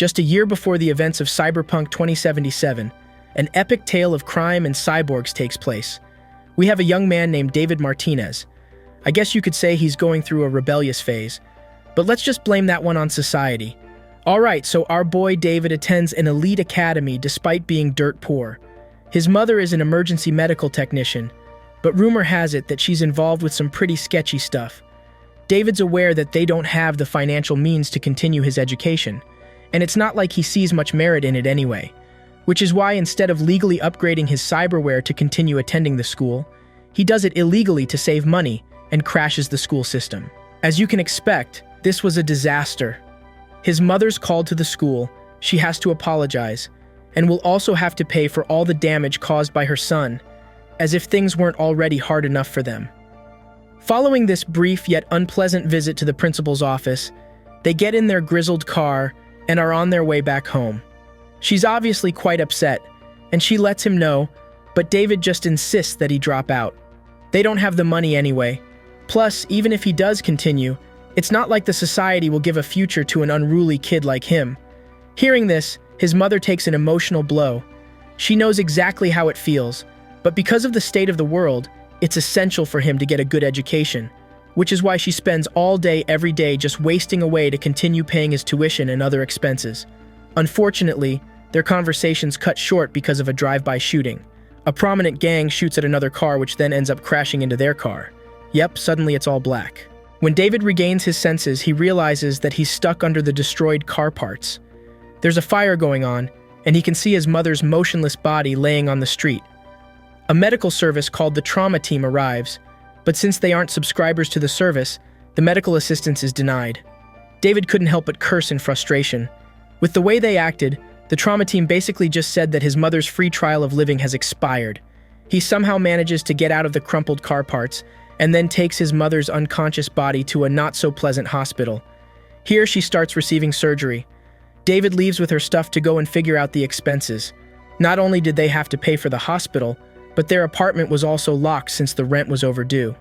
Just a year before the events of Cyberpunk 2077, an epic tale of crime and cyborgs takes place. We have a young man named David Martinez. I guess you could say he's going through a rebellious phase, but let's just blame that one on society. Alright, so our boy David attends an elite academy despite being dirt poor. His mother is an emergency medical technician, but rumor has it that she's involved with some pretty sketchy stuff. David's aware that they don't have the financial means to continue his education, and it's not like he sees much merit in it anyway, which is why instead of legally upgrading his cyberware to continue attending the school, he does it illegally to save money and crashes the school system. As you can expect, this was a disaster. His mother's called to the school, she has to apologize, and will also have to pay for all the damage caused by her son, as if things weren't already hard enough for them. Following this brief yet unpleasant visit to the principal's office, they get in their grizzled car and are on their way back home. She's obviously quite upset, and she lets him know, but David just insists that he drop out. They don't have the money anyway. Plus, even if he does continue, it's not like the society will give a future to an unruly kid like him. Hearing this, his mother takes an emotional blow. She knows exactly how it feels, but because of the state of the world, it's essential for him to get a good education, which is why she spends all day every day just wasting away to continue paying his tuition and other expenses. Unfortunately, their conversations cut short because of a drive-by shooting. A prominent gang shoots at another car which then ends up crashing into their car. Yep, suddenly it's all black. When David regains his senses, he realizes that he's stuck under the destroyed car parts. There's a fire going on, and he can see his mother's motionless body laying on the street. A medical service called the trauma team arrives, but since they aren't subscribers to the service, the medical assistance is denied. David couldn't help but curse in frustration. With the way they acted, the trauma team basically just said that his mother's free trial of living has expired. He somehow manages to get out of the crumpled car parts, and then takes his mother's unconscious body to a not-so-pleasant hospital. Here she starts receiving surgery. David leaves with her stuff to go and figure out the expenses. Not only did they have to pay for the hospital, but their apartment was also locked since the rent was overdue.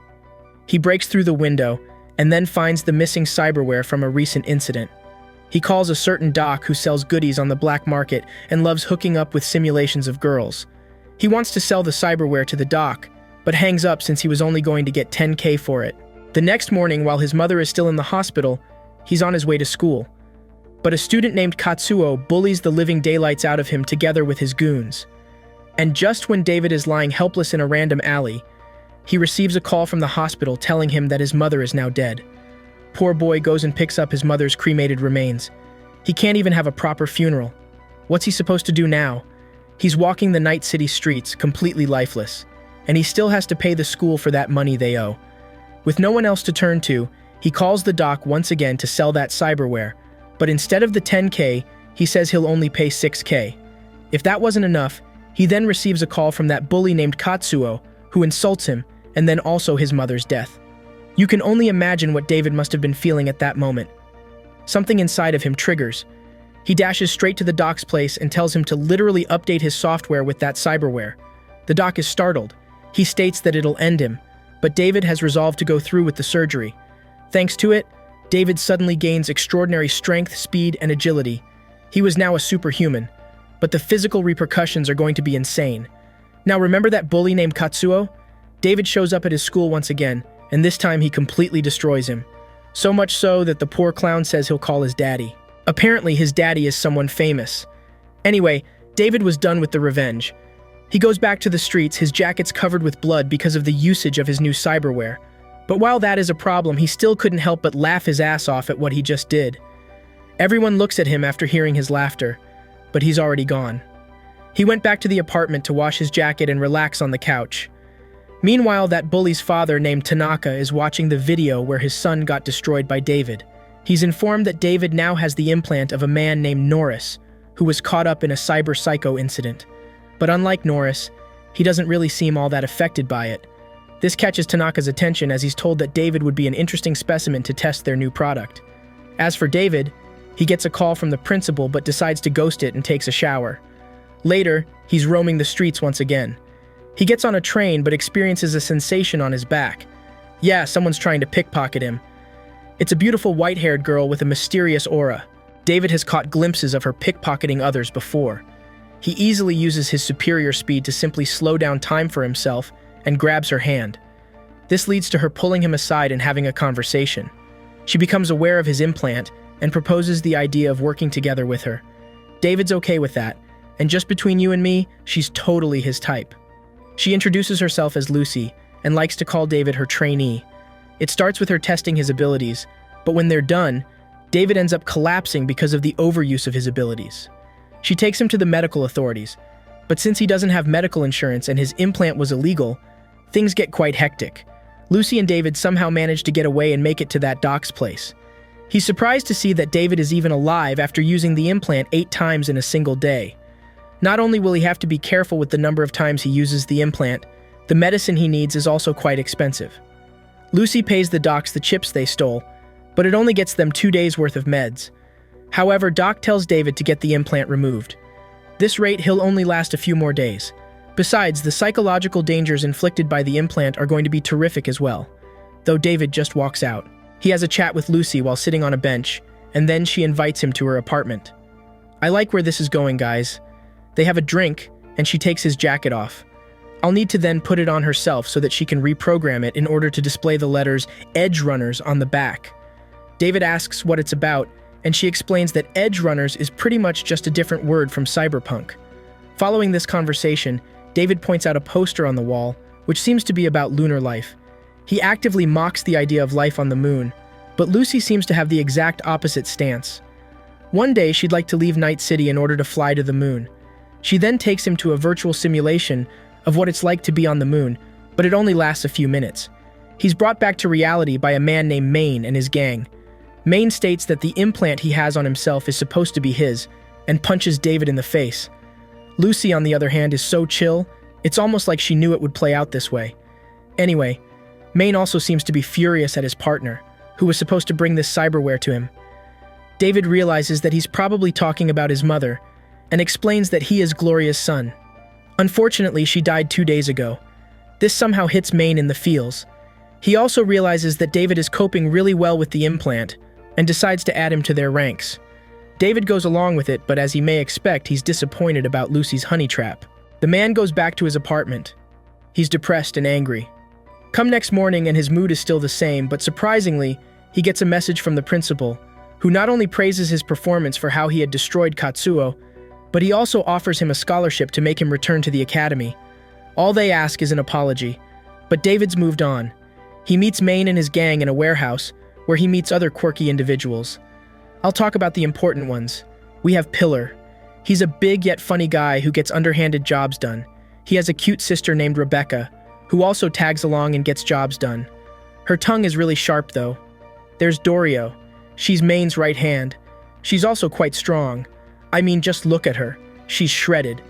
He breaks through the window, and then finds the missing cyberware from a recent incident. He calls a certain doc who sells goodies on the black market and loves hooking up with simulations of girls. He wants to sell the cyberware to the doc, but hangs up since he was only going to get $10K for it. The next morning, while his mother is still in the hospital, he's on his way to school. But a student named Katsuo bullies the living daylights out of him together with his goons. And just when David is lying helpless in a random alley, he receives a call from the hospital telling him that his mother is now dead. Poor boy goes and picks up his mother's cremated remains. He can't even have a proper funeral. What's he supposed to do now? He's walking the night city streets, completely lifeless. And he still has to pay the school for that money they owe. With no one else to turn to, he calls the doc once again to sell that cyberware, but instead of the $10K, he says he'll only pay $6K. If that wasn't enough, he then receives a call from that bully named Katsuo, who insults him, and then also his mother's death. You can only imagine what David must have been feeling at that moment. Something inside of him triggers. He dashes straight to the doc's place and tells him to literally update his software with that cyberware. The doc is startled. He states that it'll end him, but David has resolved to go through with the surgery. Thanks to it, David suddenly gains extraordinary strength, speed, and agility. He was now a superhuman, but the physical repercussions are going to be insane. Now remember that bully named Katsuo? David shows up at his school once again, and this time he completely destroys him. So much so that the poor clown says he'll call his daddy. Apparently his daddy is someone famous. Anyway, David was done with the revenge. He goes back to the streets, his jacket's covered with blood because of the usage of his new cyberware. But while that is a problem, he still couldn't help but laugh his ass off at what he just did. Everyone looks at him after hearing his laughter, but he's already gone. He went back to the apartment to wash his jacket and relax on the couch. Meanwhile, that bully's father named Tanaka is watching the video where his son got destroyed by David. He's informed that David now has the implant of a man named Norris, who was caught up in a cyber psycho incident. But unlike Norris, he doesn't really seem all that affected by it. This catches Tanaka's attention as he's told that David would be an interesting specimen to test their new product. As for David, he gets a call from the principal but decides to ghost it and takes a shower. Later, he's roaming the streets once again. He gets on a train but experiences a sensation on his back. Yeah, someone's trying to pickpocket him. It's a beautiful white-haired girl with a mysterious aura. David has caught glimpses of her pickpocketing others before. He easily uses his superior speed to simply slow down time for himself and grabs her hand. This leads to her pulling him aside and having a conversation. She becomes aware of his implant and proposes the idea of working together with her. David's okay with that, and just between you and me, she's totally his type. She introduces herself as Lucy and likes to call David her trainee. It starts with her testing his abilities, but when they're done, David ends up collapsing because of the overuse of his abilities. She takes him to the medical authorities, but since he doesn't have medical insurance and his implant was illegal, things get quite hectic. Lucy and David somehow manage to get away and make it to that doc's place. He's surprised to see that David is even alive after using the implant 8 times in a single day. Not only will he have to be careful with the number of times he uses the implant, the medicine he needs is also quite expensive. Lucy pays the docs the chips they stole, but it only gets them 2 days worth of meds. However, Doc tells David to get the implant removed. This rate, he'll only last a few more days. Besides, the psychological dangers inflicted by the implant are going to be terrific as well. Though David just walks out. He has a chat with Lucy while sitting on a bench, and then she invites him to her apartment. I like where this is going, guys. They have a drink, and she takes his jacket off. I'll need to then put it on herself so that she can reprogram it in order to display the letters Edgerunners on the back. David asks what it's about, and she explains that Edgerunners is pretty much just a different word from Cyberpunk. Following this conversation, David points out a poster on the wall, which seems to be about lunar life. He actively mocks the idea of life on the moon, but Lucy seems to have the exact opposite stance. One day, she'd like to leave Night City in order to fly to the moon. She then takes him to a virtual simulation of what it's like to be on the moon, but it only lasts a few minutes. He's brought back to reality by a man named Maine and his gang. Maine states that the implant he has on himself is supposed to be his, and punches David in the face. Lucy, on the other hand, is so chill, it's almost like she knew it would play out this way. Anyway, Maine also seems to be furious at his partner, who was supposed to bring this cyberware to him. David realizes that he's probably talking about his mother, and explains that he is Gloria's son. Unfortunately, she died 2 days ago. This somehow hits Maine in the feels. He also realizes that David is coping really well with the implant, and decides to add him to their ranks. David goes along with it, but as he may expect, he's disappointed about Lucy's honey trap. The man goes back to his apartment. He's depressed and angry. Come next morning and his mood is still the same, but surprisingly, he gets a message from the principal, who not only praises his performance for how he had destroyed Katsuo, but he also offers him a scholarship to make him return to the academy. All they ask is an apology, but David's moved on. He meets Maine and his gang in a warehouse, where he meets other quirky individuals. I'll talk about the important ones. We have Pillar. He's a big yet funny guy who gets underhanded jobs done. He has a cute sister named Rebecca, who also tags along and gets jobs done. Her tongue is really sharp though. There's Dorio. She's Maine's right hand. She's also quite strong. I mean, just look at her. She's shredded.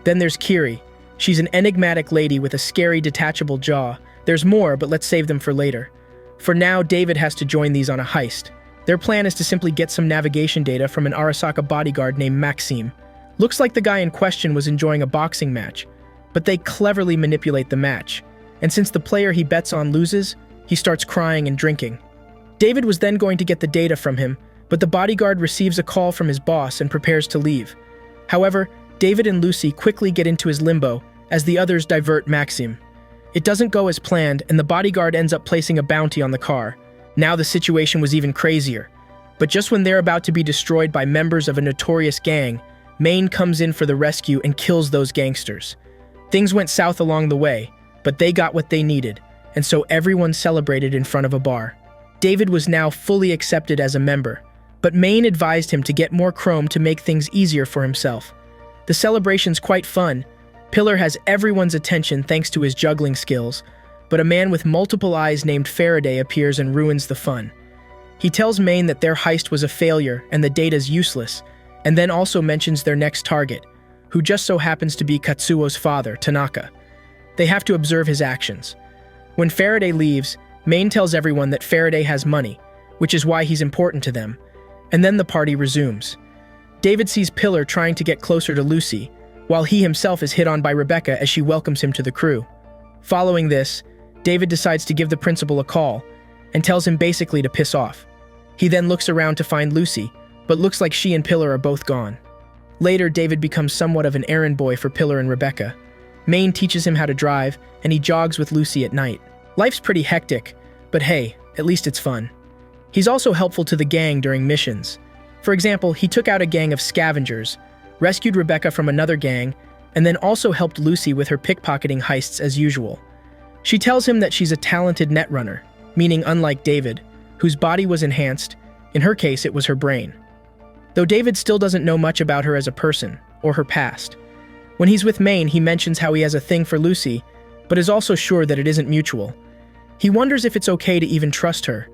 Then there's Kiri. She's an enigmatic lady with a scary detachable jaw. There's more, but let's save them for later. For now, David has to join these on a heist. Their plan is to simply get some navigation data from an Arasaka bodyguard named Maxime. Looks like the guy in question was enjoying a boxing match, but they cleverly manipulate the match. And since the player he bets on loses, he starts crying and drinking. David was then going to get the data from him, but the bodyguard receives a call from his boss and prepares to leave. However, David and Lucy quickly get into his limbo as the others divert Maxime. It doesn't go as planned, and the bodyguard ends up placing a bounty on the car. Now the situation was even crazier. But just when they're about to be destroyed by members of a notorious gang, Maine comes in for the rescue and kills those gangsters. Things went south along the way, but they got what they needed, and so everyone celebrated in front of a bar. David was now fully accepted as a member, but Maine advised him to get more chrome to make things easier for himself. The celebration's quite fun. Pillar has everyone's attention thanks to his juggling skills, but a man with multiple eyes named Faraday appears and ruins the fun. He tells Maine that their heist was a failure and the data's useless, and then also mentions their next target, who just so happens to be Katsuo's father, Tanaka. They have to observe his actions. When Faraday leaves, Maine tells everyone that Faraday has money, which is why he's important to them, and then the party resumes. David sees Pillar trying to get closer to Lucy, while he himself is hit on by Rebecca as she welcomes him to the crew. Following this, David decides to give the principal a call and tells him basically to piss off. He then looks around to find Lucy, but looks like she and Pillar are both gone. Later, David becomes somewhat of an errand boy for Pillar and Rebecca. Maine teaches him how to drive, and he jogs with Lucy at night. Life's pretty hectic, but hey, at least it's fun. He's also helpful to the gang during missions. For example, he took out a gang of scavengers, rescued Rebecca from another gang, and then also helped Lucy with her pickpocketing heists as usual. She tells him that she's a talented netrunner, meaning unlike David, whose body was enhanced. In her case, it was her brain. Though David still doesn't know much about her as a person, or her past. When he's with Maine, he mentions how he has a thing for Lucy, but is also sure that it isn't mutual. He wonders if it's okay to even trust her.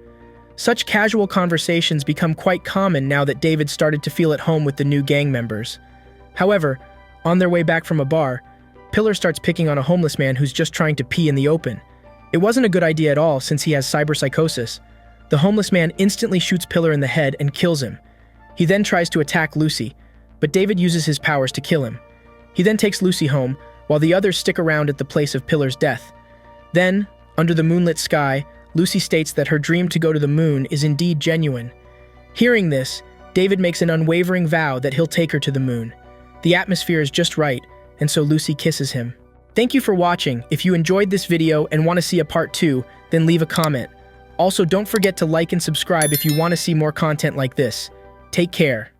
Such casual conversations become quite common now that David started to feel at home with the new gang members. However, on their way back from a bar, Pillar starts picking on a homeless man who's just trying to pee in the open. It wasn't a good idea at all since he has cyberpsychosis. The homeless man instantly shoots Pillar in the head and kills him. He then tries to attack Lucy, but David uses his powers to kill him. He then takes Lucy home, while the others stick around at the place of Pillar's death. Then, under the moonlit sky, Lucy states that her dream to go to the moon is indeed genuine. Hearing this, David makes an unwavering vow that he'll take her to the moon. The atmosphere is just right, and so Lucy kisses him. Thank you for watching. If you enjoyed this video and want to see a part 2, then leave a comment. Also, don't forget to like and subscribe if you want to see more content like this. Take care.